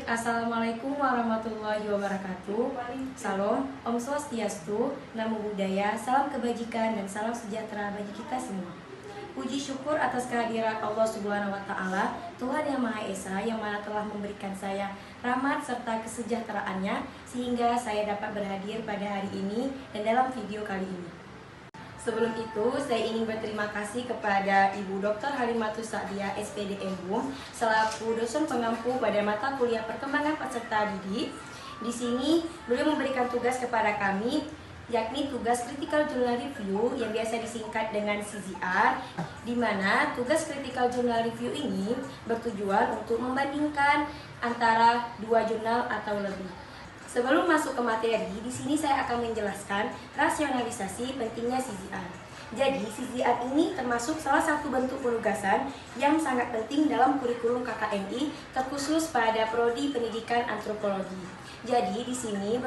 Assalamualaikum warahmatullahi wabarakatuh. Salam, Om Swastiastu, Namo Buddhaya, salam kebajikan dan salam sejahtera bagi kita semua. Puji syukur atas kehadiran Allah Subhanahu wa Ta'ala, Tuhan yang Maha Esa, yang mana telah memberikan saya rahmat serta kesejahteraannya sehingga saya dapat berhadir pada hari ini dan dalam video kali ini. Sebelum itu, saya ingin berterima kasih kepada Ibu Dr. Halimatus Sa'diah, SPD MHUM, selaku dosen pengampu pada mata kuliah perkembangan peserta didik. Di sini, beliau memberikan tugas kepada kami, yakni tugas Critical Journal Review yang biasa disingkat dengan CJR, di mana tugas Critical Journal Review ini bertujuan untuk membandingkan antara dua jurnal atau lebih. Sebelum masuk ke materi, di sini saya akan menjelaskan rasionalisasi pentingnya CJR. Jadi, CJR ini termasuk salah satu bentuk penugasan yang sangat penting dalam kurikulum KKNI, terkhusus pada prodi pendidikan antropologi. Jadi, di sini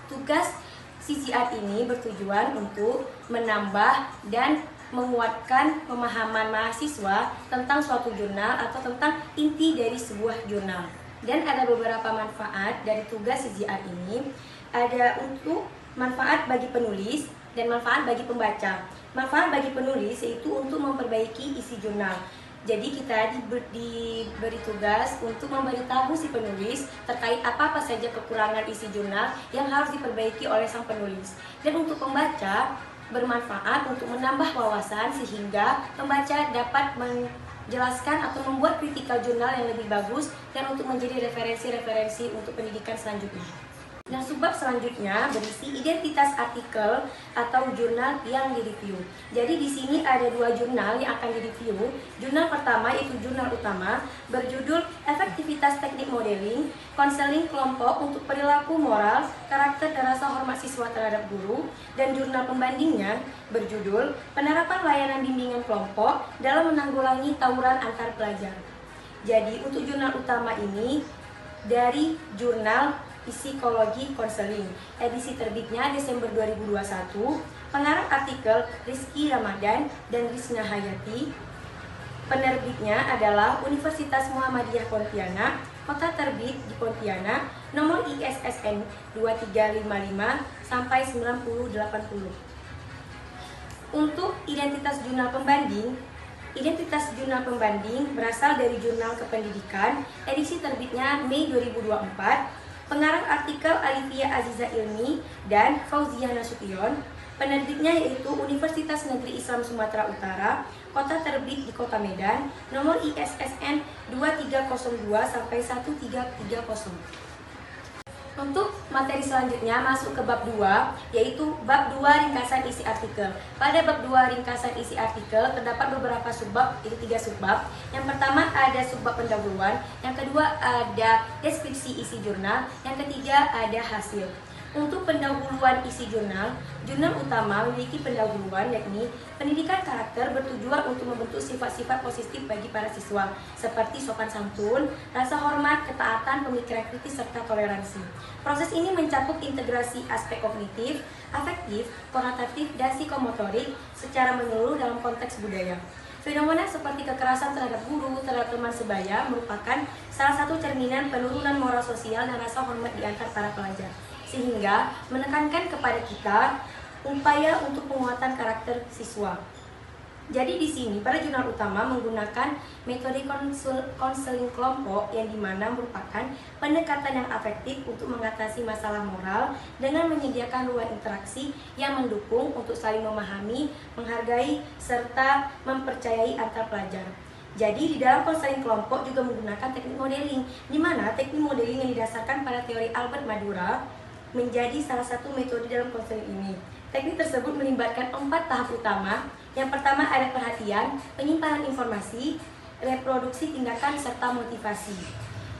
tugas CJR ini bertujuan untuk menambah dan menguatkan pemahaman mahasiswa tentang suatu jurnal atau tentang inti dari sebuah jurnal. Dan ada beberapa manfaat dari tugas CJR ini. Ada untuk manfaat bagi penulis dan manfaat bagi pembaca. Manfaat bagi penulis yaitu untuk memperbaiki isi jurnal. Jadi kita diberi tugas untuk memberitahu si penulis terkait apa saja kekurangan isi jurnal yang harus diperbaiki oleh sang penulis. Dan untuk pembaca bermanfaat untuk menambah wawasan sehingga pembaca dapat menjelaskan atau membuat critical jurnal yang lebih bagus dan untuk menjadi referensi-referensi untuk pendidikan selanjutnya. Nah, subbab selanjutnya berisi identitas artikel atau jurnal yang direview. Jadi di sini ada dua jurnal yang akan direview. Jurnal pertama yaitu jurnal utama berjudul Efektivitas Teknik Modeling, Konseling Kelompok untuk Perilaku Moral, Karakter dan Rasa Hormat Siswa Terhadap Guru, dan jurnal pembandingnya berjudul Penerapan Layanan Bimbingan Kelompok dalam Menanggulangi Tawuran Antar Pelajar. Jadi untuk jurnal utama ini dari jurnal Psikologi Konseling, edisi terbitnya Desember 2021, pengarang artikel Rizky Ramadan dan Rizna Hayati, penerbitnya adalah Universitas Muhammadiyah Pontianak, kota terbit di Pontianak, nomor ISSN 2355 sampai 9080. Untuk identitas jurnal pembanding, identitas jurnal pembanding berasal dari Jurnal Kependidikan, edisi terbitnya Mei 2024. Pengarang artikel Alifia Aziza Ilmi dan Fauziah Nasution. Penerbitnya yaitu Universitas Negeri Islam Sumatera Utara, kota terbit di Kota Medan, nomor ISSN 2302 sampai 1330. Untuk materi selanjutnya masuk ke bab 2, yaitu bab 2 ringkasan isi artikel. Pada bab 2 ringkasan isi artikel terdapat beberapa subbab, itu 3 subbab. Yang pertama ada subbab pendahuluan, yang kedua ada deskripsi isi jurnal, yang ketiga ada hasil. Untuk pendahuluan isi jurnal, jurnal utama memiliki pendahuluan yakni pendidikan karakter bertujuan untuk membentuk sifat-sifat positif bagi para siswa seperti sopan santun, rasa hormat, ketaatan, pemikiran kritis, serta toleransi. Proses ini mencakup integrasi aspek kognitif, afektif, konotatif, dan psikomotorik secara menyeluruh dalam konteks budaya. Fenomena seperti kekerasan terhadap guru, terhadap teman sebaya merupakan salah satu cerminan penurunan moral sosial dan rasa hormat di antara para pelajar, sehingga menekankan kepada kita upaya untuk penguatan karakter siswa. Jadi di sini pada jurnal utama menggunakan metode konseling kelompok yang dimana merupakan pendekatan yang efektif untuk mengatasi masalah moral dengan menyediakan ruang interaksi yang mendukung untuk saling memahami, menghargai, serta mempercayai antar pelajar. Jadi di dalam konseling kelompok juga menggunakan teknik modeling, di mana teknik modeling yang didasarkan pada teori Albert Bandura menjadi salah satu metode dalam konseling ini. Teknik tersebut melibatkan 4 tahap utama. Yang pertama ada perhatian, penyimpanan informasi, reproduksi tindakan, serta motivasi.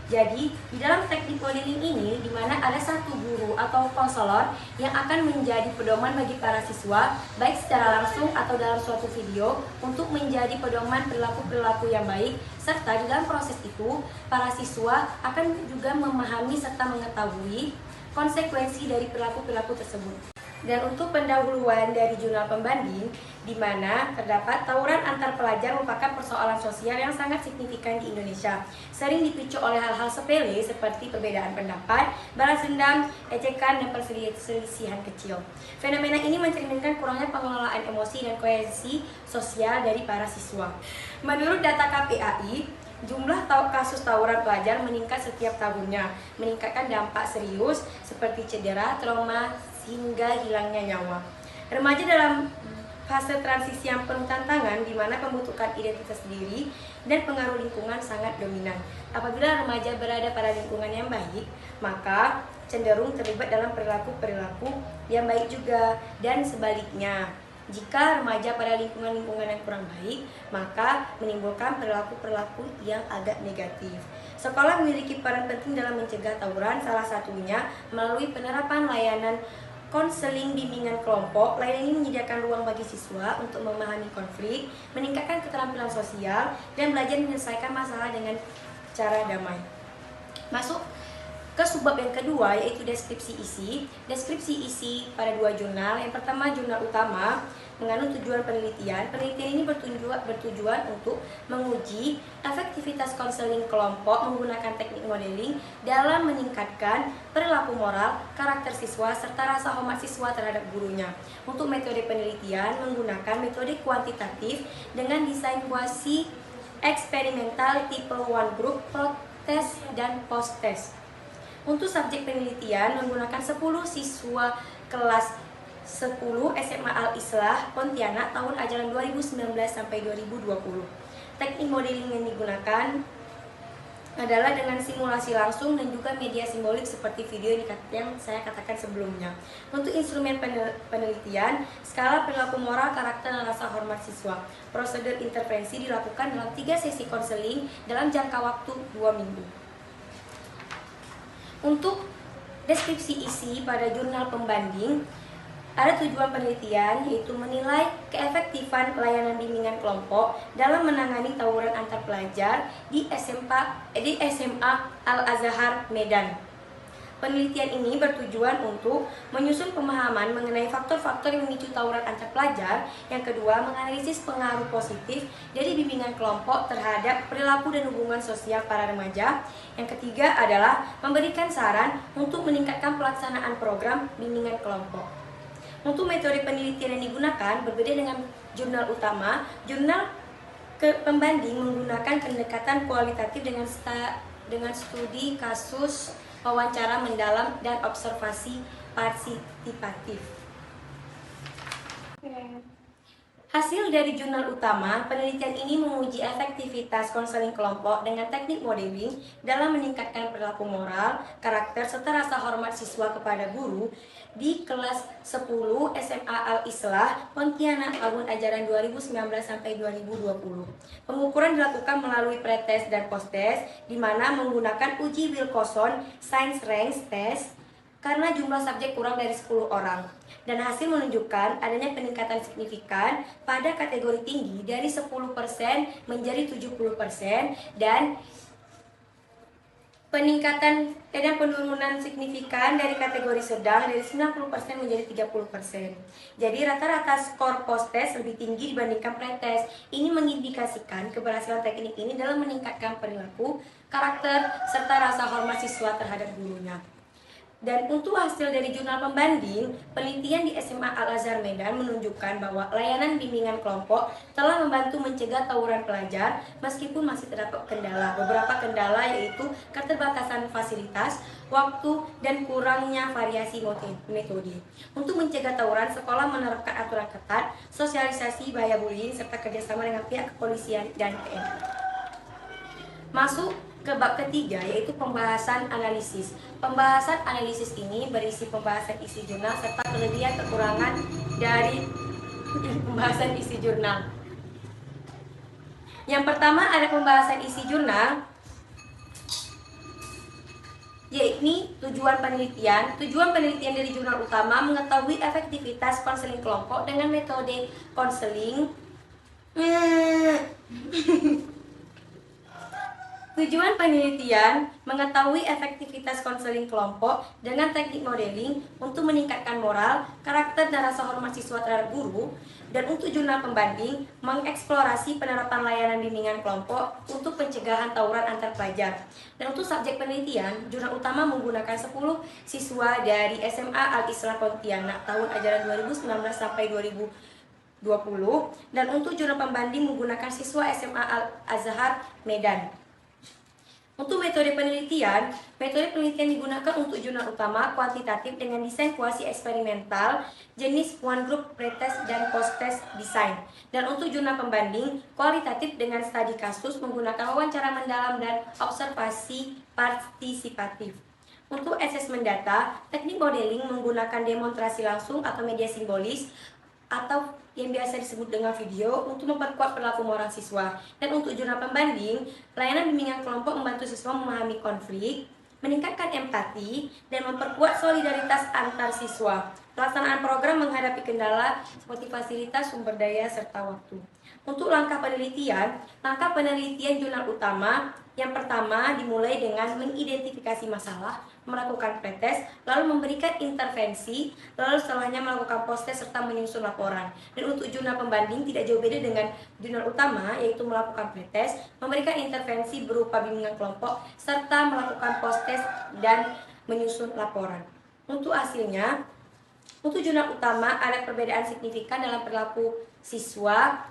Jadi di dalam teknik modeling ini di mana ada satu guru atau konselor yang akan menjadi pedoman bagi para siswa baik secara langsung atau dalam suatu video untuk menjadi pedoman perilaku-perilaku yang baik, serta di dalam proses itu para siswa akan juga memahami serta mengetahui konsekuensi dari perilaku-perilaku tersebut. Dan untuk pendahuluan dari jurnal pembanding, di mana terdapat tawuran antar pelajar merupakan persoalan sosial yang sangat signifikan di Indonesia. Sering dipicu oleh hal-hal sepele seperti perbedaan pendapat, balas dendam, ejekan, dan perselisihan kecil. Fenomena ini mencerminkan kurangnya pengelolaan emosi dan kohesi sosial dari para siswa. Menurut data KPAI, jumlah kasus tawuran pelajar meningkat setiap tahunnya, meningkatkan dampak serius seperti cedera, trauma, hingga hilangnya nyawa. Remaja dalam fase transisi yang penuh tantangan di mana pembentukan identitas diri dan pengaruh lingkungan sangat dominan. Apabila remaja berada pada lingkungan yang baik, maka cenderung terlibat dalam perilaku-perilaku yang baik juga, dan sebaliknya. Jika remaja pada lingkungan-lingkungan yang kurang baik, maka menimbulkan perilaku-perilaku yang agak negatif. Sekolah memiliki peran penting dalam mencegah tawuran, salah satunya melalui penerapan layanan konseling bimbingan kelompok. Layanan ini menyediakan ruang bagi siswa untuk memahami konflik, meningkatkan keterampilan sosial, dan belajar menyelesaikan masalah dengan cara damai. Masuk ke subbab yang kedua, yaitu deskripsi isi. Deskripsi isi pada dua jurnal. Yang pertama, jurnal utama mengandung tujuan penelitian. Penelitian ini bertujuan untuk menguji efektivitas konseling kelompok menggunakan teknik modeling dalam meningkatkan perilaku moral, karakter siswa, serta rasa hormat siswa terhadap gurunya. Untuk metode penelitian menggunakan metode kuantitatif dengan desain kuasi eksperimental tipe one group, pro-test, dan post-test. Untuk subjek penelitian menggunakan 10 siswa kelas 10 SMA Al-Islah Pontianak tahun ajaran 2019 sampai 2020. Teknik modeling yang digunakan adalah dengan simulasi langsung dan juga media simbolik seperti video yang saya katakan sebelumnya. Untuk instrumen penelitian, skala perilaku moral, karakter, dan rasa hormat siswa. Prosedur intervensi dilakukan dalam 3 sesi konseling dalam jangka waktu 2 minggu. Untuk deskripsi isi pada jurnal pembanding, ada tujuan penelitian, yaitu menilai keefektifan layanan bimbingan kelompok dalam menangani tawuran antar pelajar di SMA Al-Azhar Medan. Penelitian ini bertujuan untuk menyusun pemahaman mengenai faktor-faktor yang memicu tawuran antar pelajar. Yang kedua, menganalisis pengaruh positif dari bimbingan kelompok terhadap perilaku dan hubungan sosial para remaja. Yang ketiga adalah memberikan saran untuk meningkatkan pelaksanaan program bimbingan kelompok. Untuk metode penelitian yang digunakan berbeda dengan jurnal utama. Jurnal pembanding menggunakan pendekatan kualitatif dengan studi kasus, wawancara mendalam, dan observasi partisipatif. Hasil dari jurnal utama, penelitian ini menguji efektivitas konseling kelompok dengan teknik modeling dalam meningkatkan perilaku moral, karakter, serta rasa hormat siswa kepada guru di kelas 10 SMA Al-Islah Pontianak tahun ajaran 2019 sampai 2020. Pengukuran dilakukan melalui pretest dan posttest, di mana menggunakan uji Wilcoxon Science Range Test karena jumlah subjek kurang dari 10 orang. Dan hasil menunjukkan adanya peningkatan signifikan pada kategori tinggi dari 10% menjadi 70%, dan peningkatan dan penurunan signifikan dari kategori sedang dari 90% menjadi 30%. Jadi rata-rata skor post-test lebih tinggi dibandingkan pre-test. Ini mengindikasikan keberhasilan teknik ini dalam meningkatkan perilaku, karakter, serta rasa hormat siswa terhadap gurunya. Dan untuk hasil dari jurnal pembanding, penelitian di SMA Al-Azhar Medan menunjukkan bahwa layanan bimbingan kelompok telah membantu mencegah tawuran pelajar meskipun masih terdapat kendala. Beberapa kendala yaitu keterbatasan fasilitas, waktu, dan kurangnya variasi metode. Untuk mencegah tawuran, sekolah menerapkan aturan ketat, sosialisasi bahaya bullying, serta kerjasama dengan pihak kepolisian dan TNI. Masuk ke bab ketiga, yaitu pembahasan analisis. Pembahasan analisis ini berisi pembahasan isi jurnal serta kelebihan kekurangan dari pembahasan isi jurnal. Yang pertama ada pembahasan isi jurnal, yaitu tujuan penelitian. Tujuan penelitian dari jurnal utama mengetahui efektivitas konseling kelompok dengan metode konseling Tujuan penelitian mengetahui efektivitas konseling kelompok dengan teknik modeling untuk meningkatkan moral, karakter, dan rasa hormat siswa terhadap guru, dan untuk jurnal pembanding mengeksplorasi penerapan layanan bimbingan kelompok untuk pencegahan tawuran antar pelajar. Dan untuk subjek penelitian, jurnal utama menggunakan 10 siswa dari SMA Al-Islah Pontianak tahun ajaran 2019 sampai 2020, dan untuk jurnal pembanding menggunakan siswa SMA Al-Azhar Medan. Untuk metode penelitian digunakan untuk jurnal utama kuantitatif dengan desain kuasi eksperimental jenis one group pretest dan post test design. Dan untuk jurnal pembanding kualitatif dengan studi kasus menggunakan wawancara mendalam dan observasi partisipatif. Untuk asesmen data, teknik modeling menggunakan demonstrasi langsung atau media simbolis atau yang biasa disebut dengan video untuk memperkuat perilaku moral siswa. Dan untuk jurnal pembanding, layanan bimbingan kelompok membantu siswa memahami konflik, meningkatkan empati, dan memperkuat solidaritas antar siswa. Pelaksanaan program menghadapi kendala seperti fasilitas, sumber daya, serta waktu. Untuk langkah penelitian jurnal utama yang pertama dimulai dengan mengidentifikasi masalah, melakukan pretest, lalu memberikan intervensi, lalu setelahnya melakukan post-test serta menyusun laporan. Dan untuk jurnal pembanding tidak jauh beda dengan jurnal utama, yaitu melakukan pretest, memberikan intervensi berupa bimbingan kelompok, serta melakukan post-test dan menyusun laporan. Untuk hasilnya, untuk jurnal utama ada perbedaan signifikan dalam perilaku siswa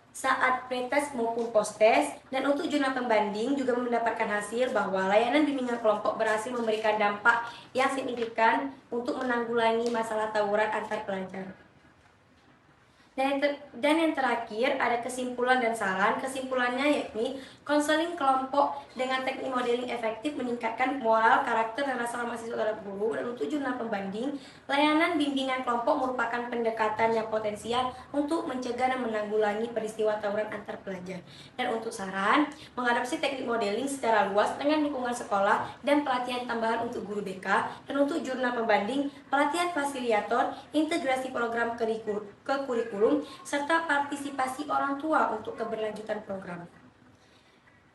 saat pretest maupun post-test, dan untuk jurnal pembanding juga mendapatkan hasil bahwa layanan bimbingan kelompok berhasil memberikan dampak yang signifikan untuk menanggulangi masalah tawuran antar pelajar. Dan yang terakhir ada kesimpulan dan saran. Kesimpulannya yakni konseling kelompok dengan teknik modeling efektif meningkatkan moral, karakter, dan rasa hormat siswa terhadap guru. Dan untuk jurnal pembanding, layanan bimbingan kelompok merupakan pendekatan yang potensial untuk mencegah dan menanggulangi peristiwa tawuran antar pelajar. Dan untuk saran, mengadopsi teknik modeling secara luas dengan dukungan sekolah dan pelatihan tambahan untuk guru BK. Dan untuk jurnal pembanding, pelatihan fasiliator, integrasi program ke kurikulum, serta partisipasi orang tua untuk keberlanjutan program.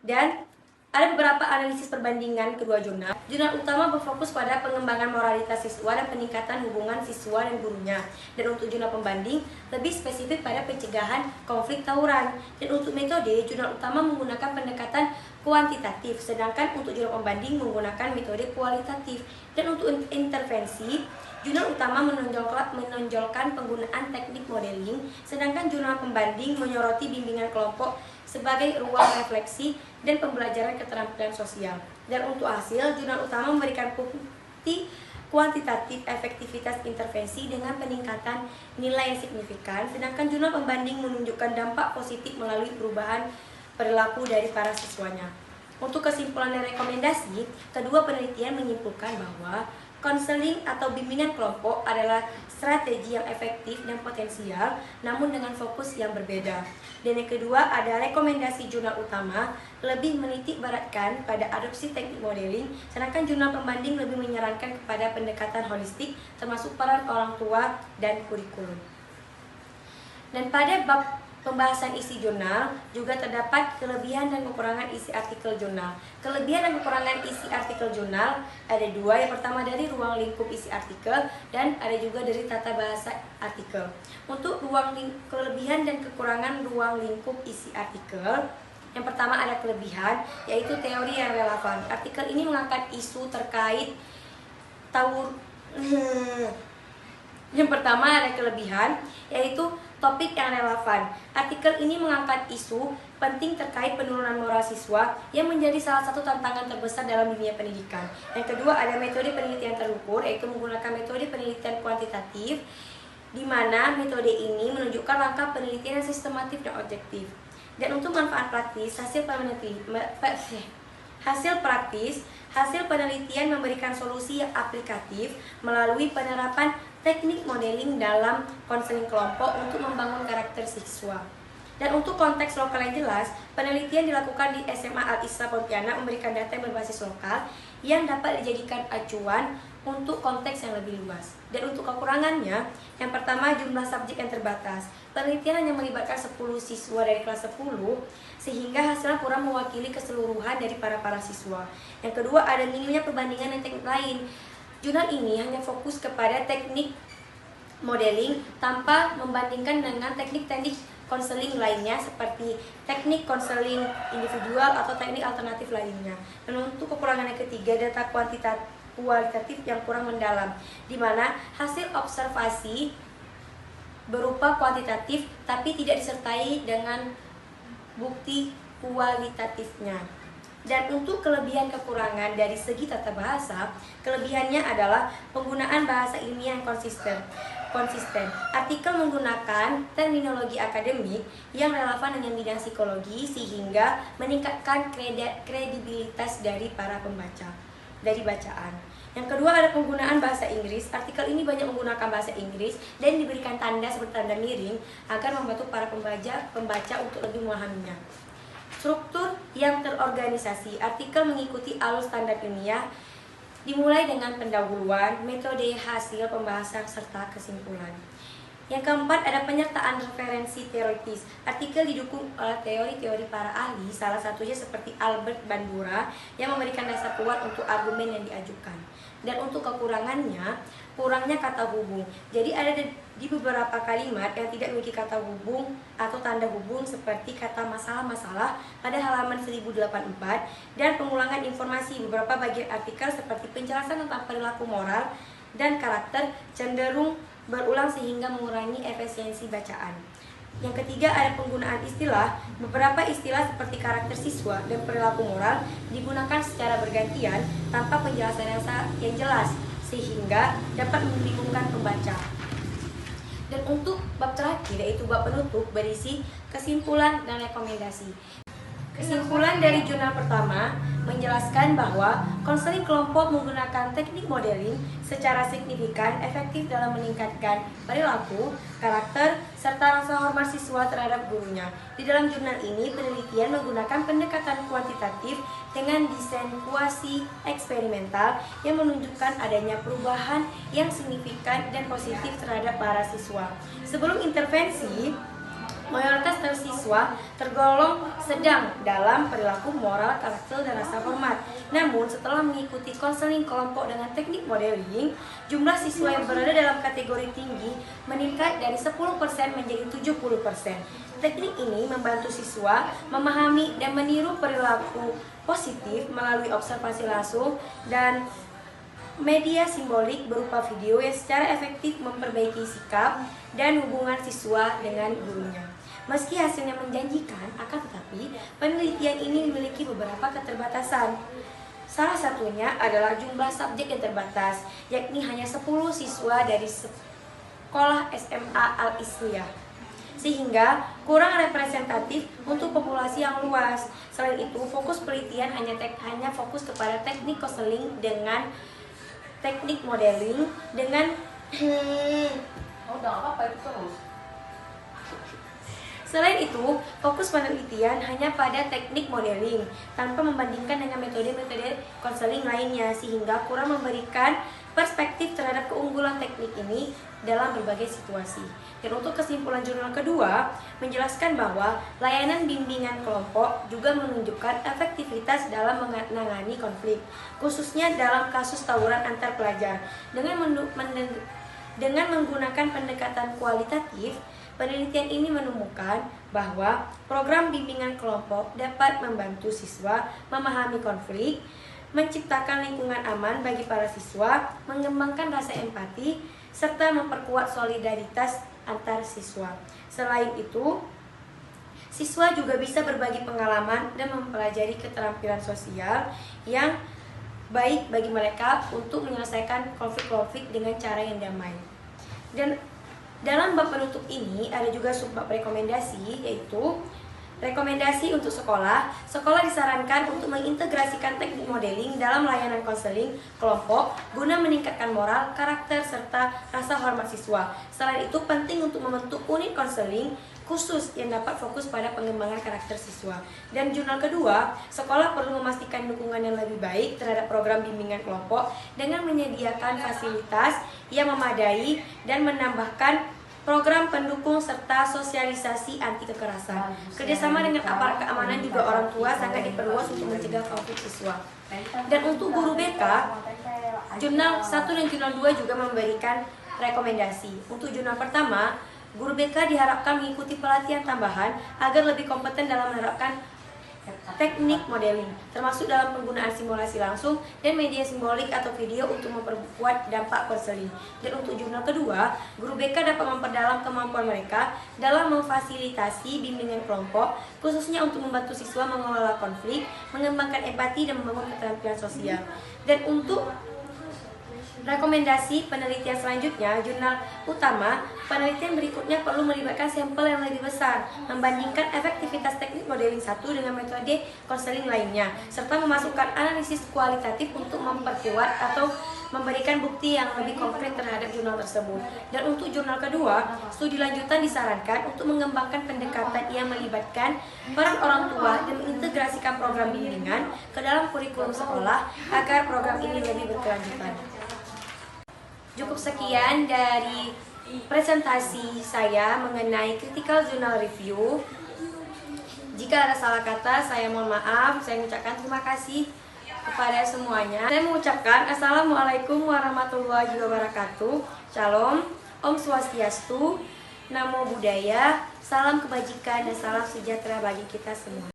Dan ada beberapa analisis perbandingan kedua jurnal. Jurnal utama berfokus pada pengembangan moralitas siswa dan peningkatan hubungan siswa dan gurunya. Dan untuk jurnal pembanding lebih spesifik pada pencegahan konflik tawuran. Dan untuk metode, jurnal utama menggunakan pendekatan kuantitatif, sedangkan untuk jurnal pembanding menggunakan metode kualitatif. Dan untuk intervensi, jurnal utama menonjolkan penggunaan teknik modeling, sedangkan jurnal pembanding menyoroti bimbingan kelompok sebagai ruang refleksi dan pembelajaran keterampilan sosial. Dan untuk hasil, jurnal utama memberikan bukti kuantitatif efektivitas intervensi dengan peningkatan nilai yang signifikan, sedangkan jurnal pembanding menunjukkan dampak positif melalui perubahan perilaku dari para siswanya. Untuk kesimpulan dan rekomendasi, kedua penelitian menyimpulkan bahwa konseling atau bimbingan kelompok adalah strategi yang efektif dan potensial, namun dengan fokus yang berbeda. Dan yang kedua ada rekomendasi jurnal utama lebih menitik beratkan pada adopsi teknik modeling, sedangkan jurnal pembanding lebih menyarankan kepada pendekatan holistik termasuk peran orang tua dan kurikulum. Dan pada bab pembahasan isi jurnal juga terdapat kelebihan dan kekurangan isi artikel jurnal. Kelebihan dan kekurangan isi artikel jurnal ada dua. Yang pertama dari ruang lingkup isi artikel dan ada juga dari tata bahasa artikel. Untuk kelebihan dan kekurangan ruang lingkup isi artikel, yang pertama ada kelebihan yaitu teori yang relevan. Artikel ini mengangkat isu terkait Yang pertama ada kelebihan yaitu topik yang relevan. Artikel ini mengangkat isu penting terkait penurunan moral siswa yang menjadi salah satu tantangan terbesar dalam dunia pendidikan. Yang kedua ada metode penelitian terukur, yaitu menggunakan metode penelitian kuantitatif, di mana metode ini menunjukkan langkah penelitian yang sistematif dan objektif. Dan untuk manfaat praktis, hasil penelitian memberikan solusi yang aplikatif melalui penerapan teknik modeling dalam konseling kelompok untuk membangun karakter siswa. Dan untuk konteks lokal yang jelas, penelitian dilakukan di SMA Al-Isra Pontianak memberikan data yang berbasis lokal yang dapat dijadikan acuan untuk konteks yang lebih luas. Dan untuk kekurangannya, yang pertama jumlah subjek yang terbatas. Penelitian hanya melibatkan 10 siswa dari kelas 10, sehingga hasilnya kurang mewakili keseluruhan dari para siswa. Yang kedua, ada minimnya perbandingan dengan teknik lain. Jurnal ini hanya fokus kepada teknik modeling tanpa membandingkan dengan teknik-teknik konseling lainnya seperti teknik konseling individual atau teknik alternatif lainnya. Dan untuk kekurangan yang ketiga, data kualitatif yang kurang mendalam, di mana hasil observasi berupa kuantitatif tapi tidak disertai dengan bukti kualitatifnya. Dan untuk kelebihan kekurangan dari segi tata bahasa, kelebihannya adalah penggunaan bahasa ilmiah yang konsisten. Artikel menggunakan terminologi akademik yang relevan dengan bidang psikologi sehingga meningkatkan kredibilitas dari para pembaca dari bacaan. Yang kedua, ada penggunaan bahasa Inggris. Artikel ini banyak menggunakan bahasa Inggris dan diberikan tanda seperti tanda miring agar membantu para pembaca untuk lebih memahaminya. Struktur yang terorganisasi. Artikel mengikuti alur standar ilmiah, dimulai dengan pendahuluan, metode, hasil pembahasan, serta kesimpulan. Yang keempat, ada penyertaan referensi teoritis. Artikel didukung oleh teori-teori para ahli, salah satunya seperti Albert Bandura yang memberikan dasar kuat untuk argumen yang diajukan. Dan untuk kekurangannya, kurangnya kata hubung. Jadi ada di beberapa kalimat yang tidak memiliki kata hubung atau tanda hubung seperti kata masalah-masalah pada halaman 1084 dan pengulangan informasi. Beberapa bagian artikel seperti penjelasan tentang perilaku moral dan karakter cenderung berulang sehingga mengurangi efisiensi bacaan. Yang ketiga, ada penggunaan istilah. Beberapa istilah seperti karakter siswa dan perilaku moral digunakan secara bergantian tanpa penjelasan yang jelas sehingga dapat membingungkan pembaca. Dan untuk bab terakhir, yaitu bab penutup, berisi kesimpulan dan rekomendasi. Kesimpulan dari jurnal pertama menjelaskan bahwa konseling kelompok menggunakan teknik modeling secara signifikan efektif dalam meningkatkan perilaku, karakter, serta rasa hormat siswa terhadap gurunya. Di dalam jurnal ini, penelitian menggunakan pendekatan kuantitatif dengan desain kuasi eksperimental yang menunjukkan adanya perubahan yang signifikan dan positif terhadap para siswa. Sebelum intervensi, mayoritas dari siswa tergolong sedang dalam perilaku moral, karakter, dan rasa hormat. Namun, setelah mengikuti konseling kelompok dengan teknik modeling, jumlah siswa yang berada dalam kategori tinggi meningkat dari 10% menjadi 70%. Teknik ini membantu siswa memahami dan meniru perilaku positif melalui observasi langsung dan media simbolik berupa video yang secara efektif memperbaiki sikap dan hubungan siswa dengan gurunya. Meski hasilnya menjanjikan, akan tetapi penelitian ini memiliki beberapa keterbatasan. Salah satunya adalah jumlah subjek yang terbatas, yakni hanya 10 siswa dari sekolah SMA Al-Isriyah, sehingga kurang representatif untuk populasi yang luas. Selain itu, fokus penelitian hanya fokus kepada teknik konseling dengan teknik modeling dengan Selain itu, fokus penelitian hanya pada teknik modeling tanpa membandingkan dengan metode-metode konseling lainnya sehingga kurang memberikan perspektif terhadap keunggulan teknik ini dalam berbagai situasi. Dan untuk kesimpulan jurnal kedua, menjelaskan bahwa layanan bimbingan kelompok juga menunjukkan efektivitas dalam menangani konflik, khususnya dalam kasus tawuran antar pelajar. Dengan menggunakan pendekatan kualitatif, penelitian ini menemukan bahwa program bimbingan kelompok dapat membantu siswa memahami konflik, menciptakan lingkungan aman bagi para siswa, mengembangkan rasa empati, serta memperkuat solidaritas antar siswa. Selain itu, siswa juga bisa berbagi pengalaman dan mempelajari keterampilan sosial yang baik bagi mereka untuk menyelesaikan konflik-konflik dengan cara yang damai. Dan dalam bab penutup ini ada juga subbab rekomendasi, yaitu Rekomendasi untuk sekolah. Sekolah disarankan untuk mengintegrasikan teknik modeling dalam layanan konseling kelompok guna meningkatkan moral, karakter, serta rasa hormat siswa. Selain itu, penting untuk membentuk unit konseling khusus yang dapat fokus pada pengembangan karakter siswa. Dan jurnal kedua, sekolah perlu memastikan dukungan yang lebih baik terhadap program bimbingan kelompok dengan menyediakan fasilitas yang memadai dan menambahkan program pendukung serta sosialisasi anti kekerasan. Kerjasama dengan aparat keamanan juga orang tua sangat diperluas untuk mencegah konflik siswa. Dan untuk guru BK, jurnal 1 dan jurnal 2 juga memberikan rekomendasi. Untuk jurnal pertama, guru BK diharapkan mengikuti pelatihan tambahan agar lebih kompeten dalam menerapkan teknik modeling, termasuk dalam penggunaan simulasi langsung dan media simbolik atau video untuk memperkuat dampak konseling. Dan untuk jurnal kedua, guru BK dapat memperdalam kemampuan mereka dalam memfasilitasi bimbingan kelompok, khususnya untuk membantu siswa mengelola konflik, mengembangkan empati, dan membangun keterampilan sosial. Dan untuk rekomendasi penelitian selanjutnya, jurnal utama, penelitian berikutnya perlu melibatkan sampel yang lebih besar, membandingkan efektivitas teknik modeling 1 dengan metode konseling lainnya, serta memasukkan analisis kualitatif untuk memperkuat atau memberikan bukti yang lebih konkret terhadap jurnal tersebut. Dan untuk jurnal kedua, studi lanjutan disarankan untuk mengembangkan pendekatan yang melibatkan peran orang tua dan mengintegrasikan program bimbingan ke dalam kurikulum sekolah agar program ini lebih berkelanjutan. Cukup sekian dari presentasi saya mengenai Critical Journal Review. Jika ada salah kata, saya mohon maaf. Saya mengucapkan terima kasih kepada semuanya. Saya mengucapkan Assalamualaikum warahmatullahi wabarakatuh. Shalom, Om Swastiastu, Namo Buddhaya, salam kebajikan dan salam sejahtera bagi kita semua.